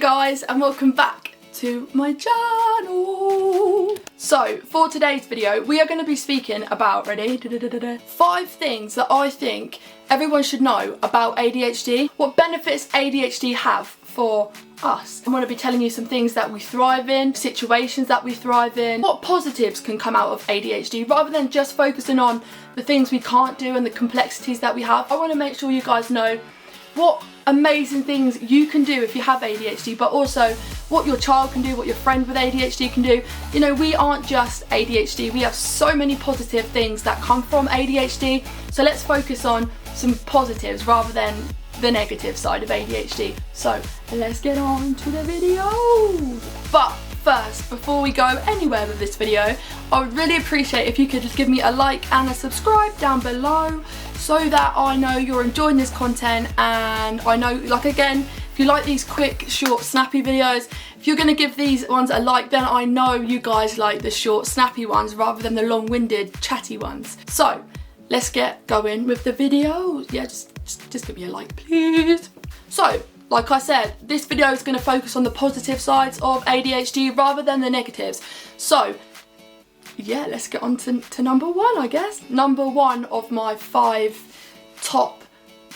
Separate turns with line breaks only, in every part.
guys, and welcome back to my channel. So for today's video we are going to be speaking about 5 things that I think everyone should know about ADHD, what benefits ADHD have for us. I'm going to be telling you some things that we thrive in, situations that we thrive in, what positives can come out of ADHD rather than just focusing on the things we can't do and the complexities that we have. I want to make sure you guys know what amazing things you can do if you have ADHD, but also what your child can do, what your friend with ADHD can do. You know, we aren't just ADHD, we have so many positive things that come from ADHD, so let's focus on some positives rather than the negative side of ADHD. So let's get on to the video. But first, before we go anywhere with this video, I would really appreciate if you could just give me a like and a subscribe down below so that I know you're enjoying this content, and I know, like, again, if you like these quick, short, snappy videos, if you're going to give these ones a like, then I know you guys like the short, snappy ones rather than the long-winded, chatty ones. So let's get going with the video. Yeah, just give me a like, please. So, like I said, this video is going to focus on the positive sides of ADHD rather than the negatives. So, yeah, let's get on to number 1, I guess. Number 1 of my 5 top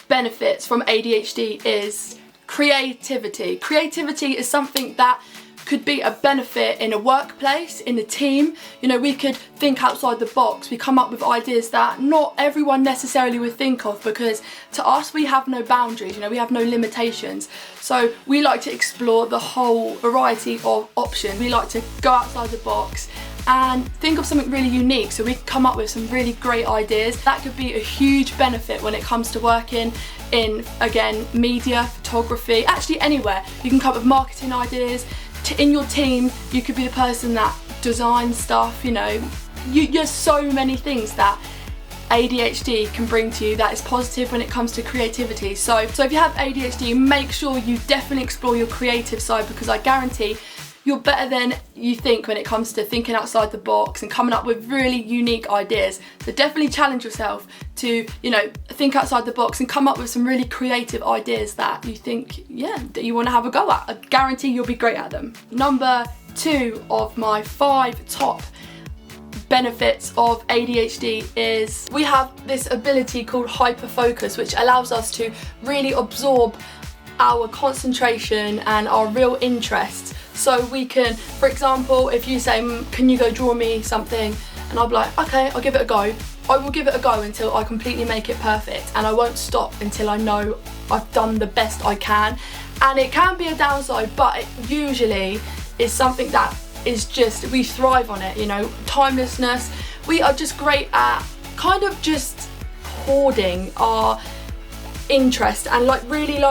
benefits from ADHD is creativity. Creativity is something that could be a benefit in a workplace, in a team. You know, we could think outside the box. We come up with ideas that not everyone necessarily would think of, because to us we have no boundaries, you know, we have no limitations. So we like to explore the whole variety of options. We like to go outside the box and think of something really unique, so we can come up with some really great ideas. That could be a huge benefit when it comes to working in, again, media, photography, actually anywhere. You can come up with marketing ideas. In your team, you could be the person that designs stuff, you know. There's so many things that ADHD can bring to you that is positive when it comes to creativity. So if you have ADHD, make sure you definitely explore your creative side, because I guarantee you're better than you think when it comes to thinking outside the box and coming up with really unique ideas. So definitely challenge yourself to, you know, think outside the box and come up with some really creative ideas that you think, yeah, that you want to have a go at. I guarantee you'll be great at them. Number 2 of my 5 top benefits of ADHD is we have this ability called hyperfocus, which allows us to really absorb our concentration and our real interest. So we can, for example, if you say, can you go draw me something? And I'll be like, okay, I'll give it a go. I will give it a go until I completely make it perfect, and I won't stop until I know I've done the best I can. And it can be a downside, but it usually is something that is just, we thrive on it, you know, timelessness. We are just great at kind of just hoarding our interest and really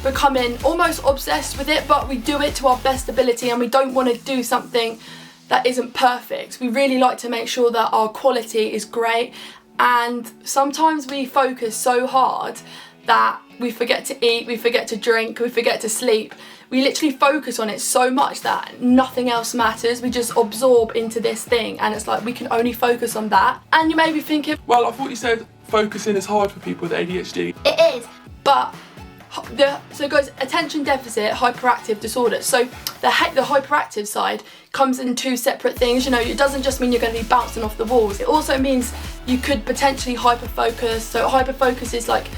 becoming almost obsessed with it, but we do it to our best ability, and we don't want to do something that isn't perfect. We really like to make sure that our quality is great, and sometimes we focus so hard that we forget to eat, we forget to drink, we forget to sleep. We literally focus on it so much that nothing else matters. We just absorb into this thing, and it's like we can only focus on that. And you may be thinking,
well, I thought you said focusing is hard for people with ADHD.
It is, but so it goes attention deficit hyperactive disorder. So the hyperactive side comes in 2 separate things. You know, it doesn't just mean you're going to be bouncing off the walls. It also means you could potentially hyperfocus. So hyperfocus is like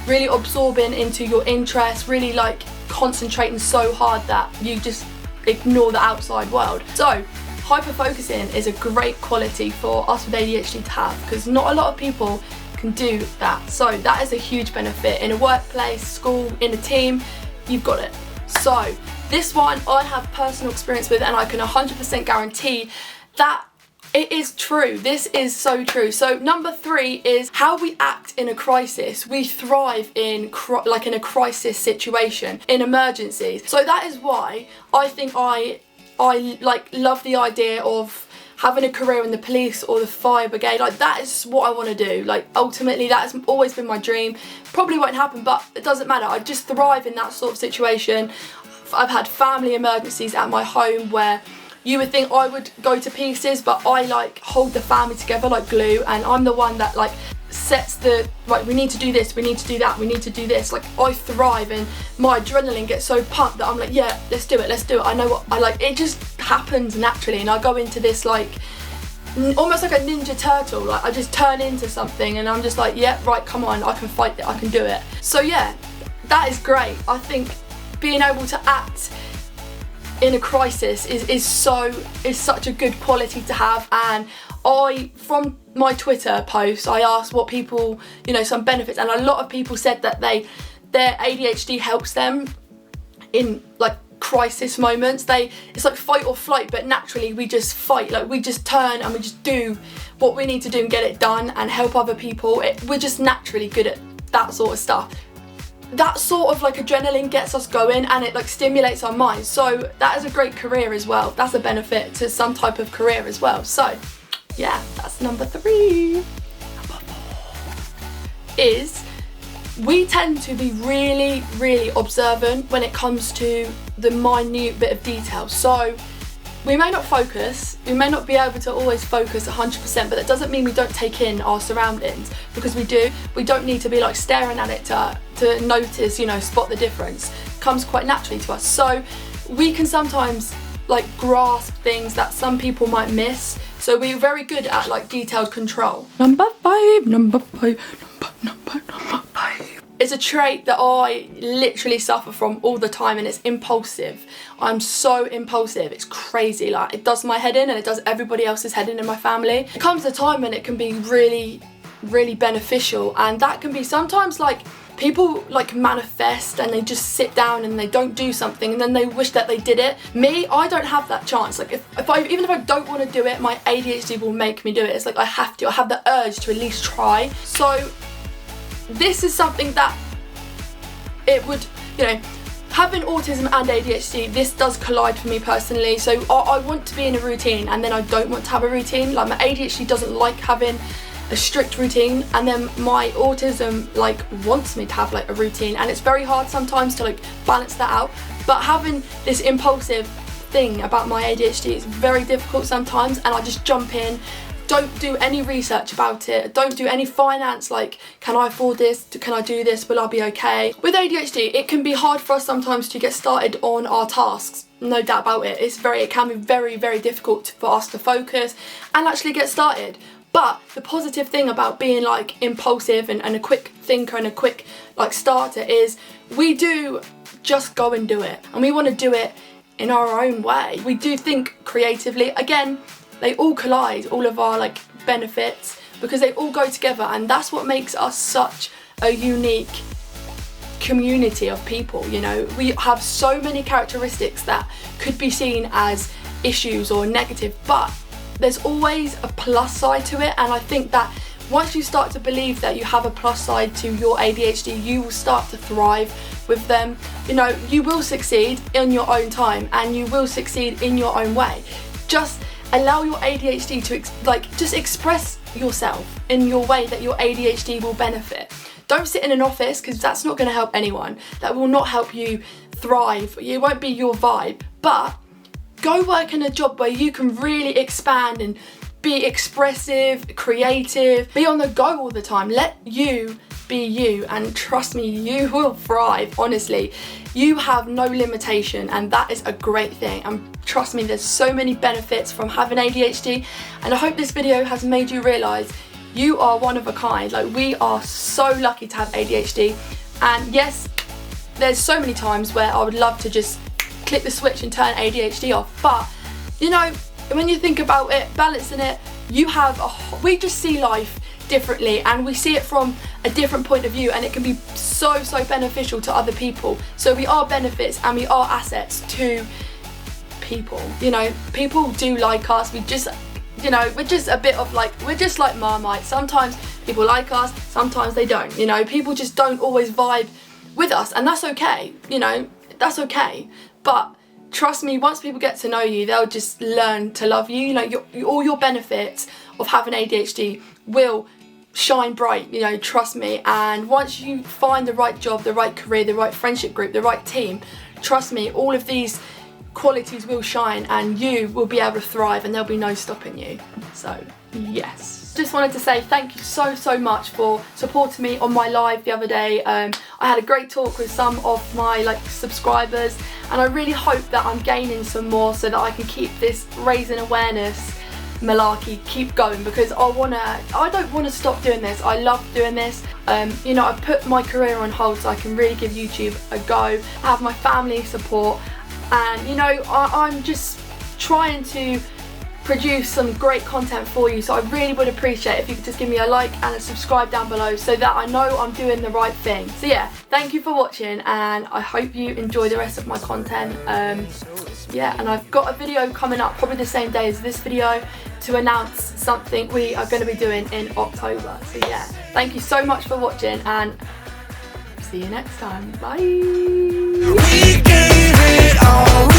really absorbing into your interest, really like concentrating so hard that you just ignore the outside world. So hyperfocusing is a great quality for us with ADHD to have, because not a lot of people can do that. So that is a huge benefit in a workplace, school, in a team. You've got it. So this one I have personal experience with, and I can 100% guarantee that it is true. This is so true. So number 3 is how we act in a crisis. We thrive in in a crisis situation, in emergencies. So that is why I think I love the idea of having a career in the police or the fire brigade. Like, that is what I want to do. Like, ultimately that has always been my dream. Probably won't happen, but it doesn't matter. I just thrive in that sort of situation. I've had family emergencies at my home where you would think I would go to pieces, but I hold the family together like glue, and I'm the one that sets the, right, we need to do this, we need to do that, we need to do this. Like, I thrive and my adrenaline gets so pumped that I'm like, yeah, let's do it. I know what I like. It just happens naturally, and I go into this like almost like a ninja turtle. Like, I just turn into something and I'm just like, yeah, right, come on, I can fight it, I can do it. So yeah, that is great. I think being able to act in a crisis is such a good quality to have. And from my Twitter post, I asked what people, you know, some benefits, and a lot of people said that their ADHD helps them in like crisis moments. It's like fight or flight, but naturally we just fight. Like, we just turn and we just do what we need to do and get it done and help other people. We're just naturally good at that sort of stuff. That sort of like adrenaline gets us going, and it like stimulates our minds. So that is a great career as well. That's a benefit to some type of career as well. So yeah, that's number 3. Number 4 is we tend to be really, really observant when it comes to the minute bit of detail. So we may not focus, we may not be able to always focus 100%, but that doesn't mean we don't take in our surroundings, because we do. We don't need to be like staring at it to notice, you know, spot the difference. It comes quite naturally to us. So we can sometimes like grasp things that some people might miss. So we're very good at like detailed control. Number 5. It's a trait that I literally suffer from all the time, and it's impulsive. I'm so impulsive, it's crazy. Like, it does my head in, and it does everybody else's head in my family. It comes a time when it can be really, really beneficial, and that can be sometimes like people like manifest and they just sit down and they don't do something and then they wish that they did it. Me, I don't have that chance. Like, even if I don't want to do it, my ADHD will make me do it. It's like I have to. I have the urge to at least try. So this is something that it would, you know, having autism and ADHD, this does collide for me personally. So I want to be in a routine, and then I don't want to have a routine. Like, my ADHD doesn't like having a strict routine, and then my autism like wants me to have like a routine, and it's very hard sometimes to like balance that out. But having this impulsive thing about my ADHD is very difficult sometimes, and I just jump in. Don't do any research about it. Don't do any finance, like, can I afford this? Can I do this? Will I be okay? With ADHD, it can be hard for us sometimes to get started on our tasks. No doubt about it. It can be very, very difficult for us to focus and actually get started. But the positive thing about being like impulsive and a quick thinker and a quick like starter is we do just go and do it. And we want to do it in our own way. We do think creatively. Again, they all collide, all of our like benefits, because they all go together, and that's what makes us such a unique community of people. You know, we have so many characteristics that could be seen as issues or negative, but there's always a plus side to it. And I think that once you start to believe that you have a plus side to your ADHD, you will start to thrive with them. You know, you will succeed in your own time, and you will succeed in your own way. Just allow your ADHD to just express yourself in your way that your ADHD will benefit. Don't sit in an office, because that's not going to help anyone. That will not help you thrive. It won't be your vibe. But go work in a job where you can really expand and be expressive, creative, be on the go all the time. Let you be you, and trust me, you will thrive. Honestly, you have no limitation, and that is a great thing. And trust me, there's so many benefits from having ADHD, and I hope this video has made you realise you are one of a kind. Like, we are so lucky to have ADHD. And yes, there's so many times where I would love to just click the switch and turn ADHD off, but you know, when you think about it, balancing it, we just see life differently, and we see it from a different point of view, and it can be so beneficial to other people. So we are benefits and we are assets to people. You know, people do like us. We just, you know, we're just a bit of like, we're just like Marmite. Sometimes people like us, sometimes they don't. You know, people just don't always vibe with us, and that's okay. You know, that's okay. But trust me, once people get to know you, they'll just learn to love you. You know, all your benefits of having ADHD will shine bright, you know, trust me. And once you find the right job, the right career, the right friendship group, the right team, trust me, all of these qualities will shine, and you will be able to thrive, and there'll be no stopping you. So yes. Just wanted to say thank you so much for supporting me on my live the other day. I had a great talk with some of my subscribers, and I really hope that I'm gaining some more so that I can keep this raising awareness malarkey keep going, because I don't want to stop doing this. I love doing this. You know, I've put my career on hold so I can really give YouTube a go. I have my family support, and you know, I'm just trying to produce some great content for you, so I really would appreciate if you could just give me a like and a subscribe down below so that I know I'm doing the right thing. So yeah, thank you for watching, and I hope you enjoy the rest of my content. Yeah, and I've got a video coming up probably the same day as this video to announce something we are going to be doing in October. So yeah, thank you so much for watching, and see you next time. Bye. We gave it all.